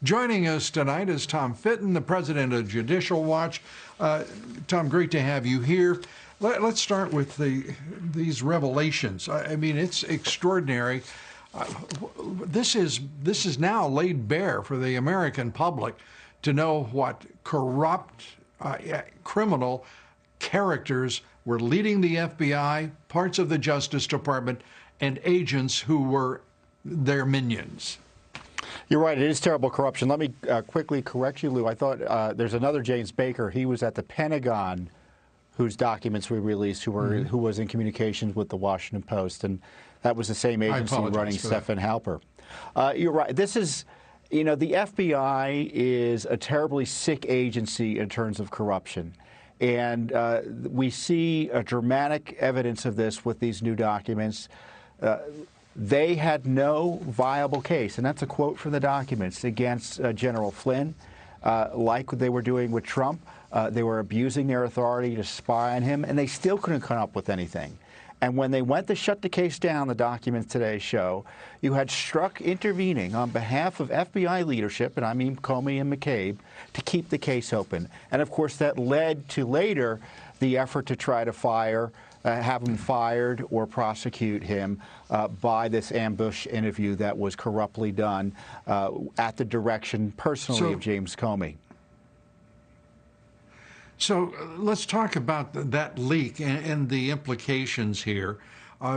Joining us tonight is Tom Fitton, the president of Judicial Watch. Tom, great to have you here. Let's start with these revelations. I mean, it's extraordinary. This is now laid bare for the American public to know what corrupt, criminal characters were leading the FBI, parts of the Justice Department, and agents who were their minions. You're right. It is terrible corruption. Let me quickly correct you, Lou. I thought there's another James Baker. He was at the Pentagon, whose documents we released, who was in communications with the Washington Post, and that was the same agency running Stephen Halper. You're right. This is, the FBI is a terribly sick agency in terms of corruption. And we see a dramatic evidence of this with these new documents. They had no viable case, and that's a quote from the documents, against General Flynn, like they were doing with Trump. They were abusing their authority to spy on him, and they still couldn't come up with anything. And when they went to shut the case down, the documents today show, you had Strzok intervening on behalf of FBI leadership, and I mean Comey and McCabe, to keep the case open. And of course, that led to later the effort to try to have him fired or prosecute him by this ambush interview that was corruptly done at the direction personally of James Comey. So let's talk about that leak and the implications here.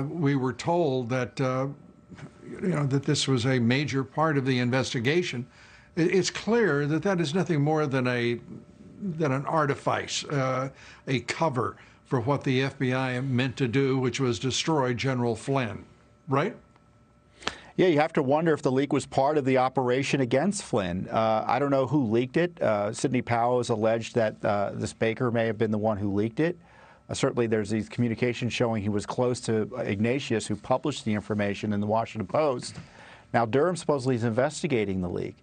We were told that that this was a major part of the investigation. It's clear that that is nothing more than an artifice, a cover for what the FBI meant to do, which was destroy General Flynn, right? Yeah, you have to wonder if the leak was part of the operation against Flynn. I don't know who leaked it. Sidney Powell has alleged that this Baker may have been the one who leaked it. Certainly there's these communications showing he was close to Ignatius, who published the information in the Washington Post. Now Durham supposedly is investigating the leak.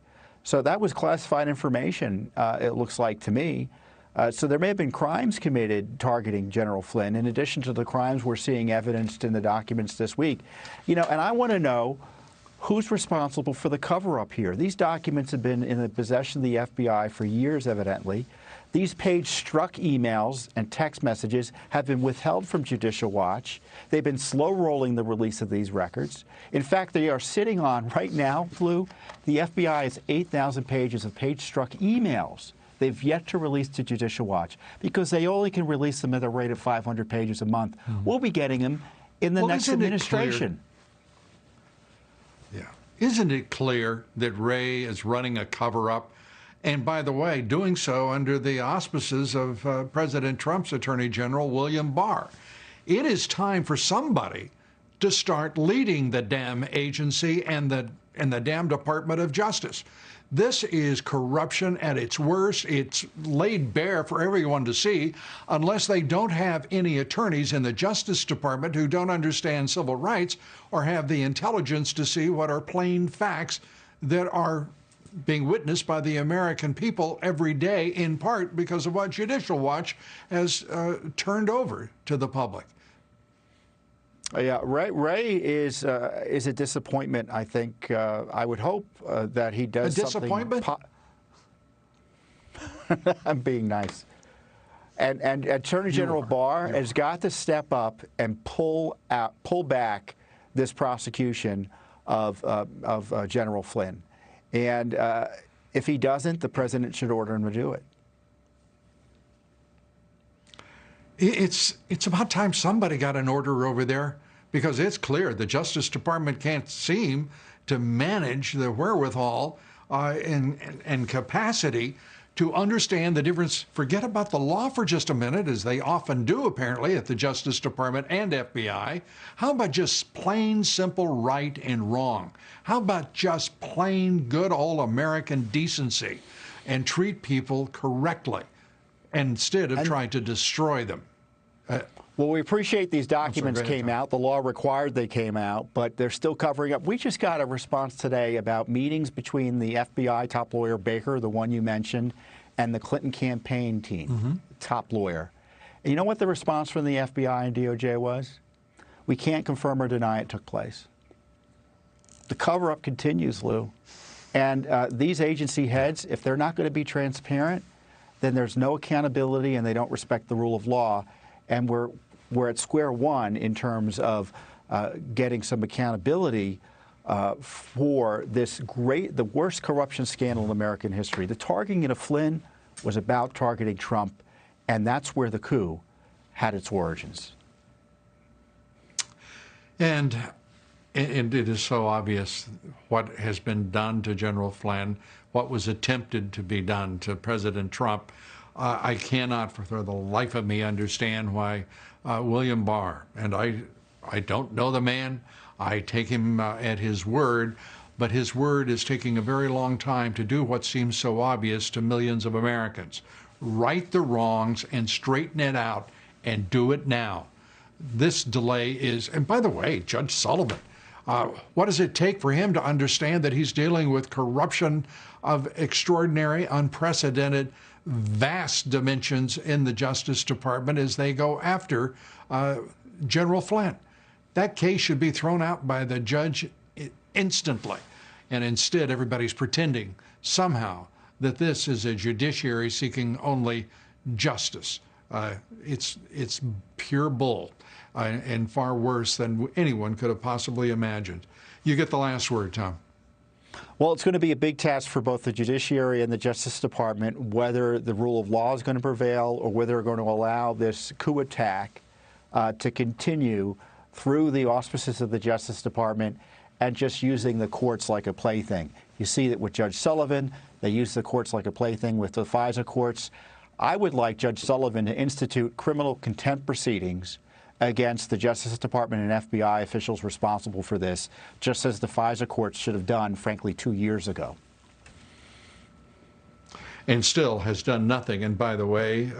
So that was classified information, it looks like to me. So there may have been crimes committed targeting General Flynn, in addition to the crimes we're seeing evidenced in the documents this week. And I want to know who's responsible for the cover-up here. These documents have been in the possession of the FBI for years, evidently. These page Strzok emails and text messages have been withheld from Judicial Watch. They've been slow-rolling the release of these records. In fact, they are sitting on, right now, Lou, the FBI has 8,000 pages of page Strzok emails they've yet to release to Judicial Watch because they only can release them at a rate of 500 pages a month. We'll be getting them in the next administration. Yeah. Isn't it clear that Wray is running a cover-up? And by the way, doing so under the auspices of President Trump's Attorney General, William Barr. It is time for somebody to start leading the damn agency and the damn Department of Justice. This is corruption at its worst. It's laid bare for everyone to see, unless they don't have any attorneys in the Justice Department who don't understand civil rights or have the intelligence to see what are plain facts that are being witnessed by the American people every day, in part because of what Judicial Watch has turned over to the public. Yeah, Wray is a disappointment. I think I would hope that he does something. A disappointment? I'm being nice. And Attorney General Barr has got to step up and pull back this prosecution of General Flynn. And if he doesn't, the president should order him to do it. It's about time somebody got an order over there, because it's clear the Justice Department can't seem to manage the wherewithal and capacity to understand the difference. Forget about the law for just a minute, as they often do apparently at the Justice Department and FBI. How about just plain simple right and wrong? How about just plain good old American decency and treat people correctly instead of trying to destroy them? Well, we appreciate these documents came out. The law required they came out, but they're still covering up. We just got a response today about meetings between the FBI top lawyer Baker, the one you mentioned, and the Clinton campaign team, top lawyer. And you know what the response from the FBI and DOJ was? We can't confirm or deny it took place. The cover-up continues, Lou. And these agency heads, if they're not going to be transparent, then there's no accountability and they don't respect the rule of law. And we're at square one in terms of getting some accountability for the worst corruption scandal in American history. The targeting of Flynn was about targeting Trump, and that's where the coup had its origins. And it is so obvious what has been done to General Flynn, what was attempted to be done to President Trump. I cannot for the life of me understand why William Barr, and I don't know the man, I take him at his word, but his word is taking a very long time to do what seems so obvious to millions of Americans. Right the wrongs and straighten it out and do it now. This delay is, and by the way, Judge Sullivan, what does it take for him to understand that he's dealing with corruption of extraordinary, unprecedented, vast dimensions in the Justice Department as they go after General Flynn? That case should be thrown out by the judge instantly. And instead, everybody's pretending somehow that this is a judiciary seeking only justice. It's pure bull and far worse than anyone could have possibly imagined. You get the last word, Tom. Well, it's going to be a big task for both the judiciary and the Justice Department whether the rule of law is going to prevail or whether they're going to allow this coup attack to continue through the auspices of the Justice Department and just using the courts like a plaything. You see that with Judge Sullivan, they use the courts like a plaything with the FISA courts. I would like Judge Sullivan to institute criminal contempt proceedings against the Justice Department and FBI officials responsible for this, just as the FISA courts should have done, frankly, 2 years ago. And still has done nothing. And by the way,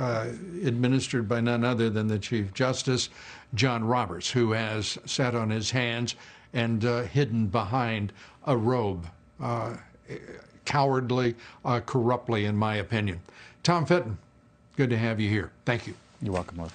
administered by none other than the Chief Justice, John Roberts, who has sat on his hands and hidden behind a robe, cowardly, corruptly, in my opinion. Tom Fitton, good to have you here. Thank you. You're welcome, Mark.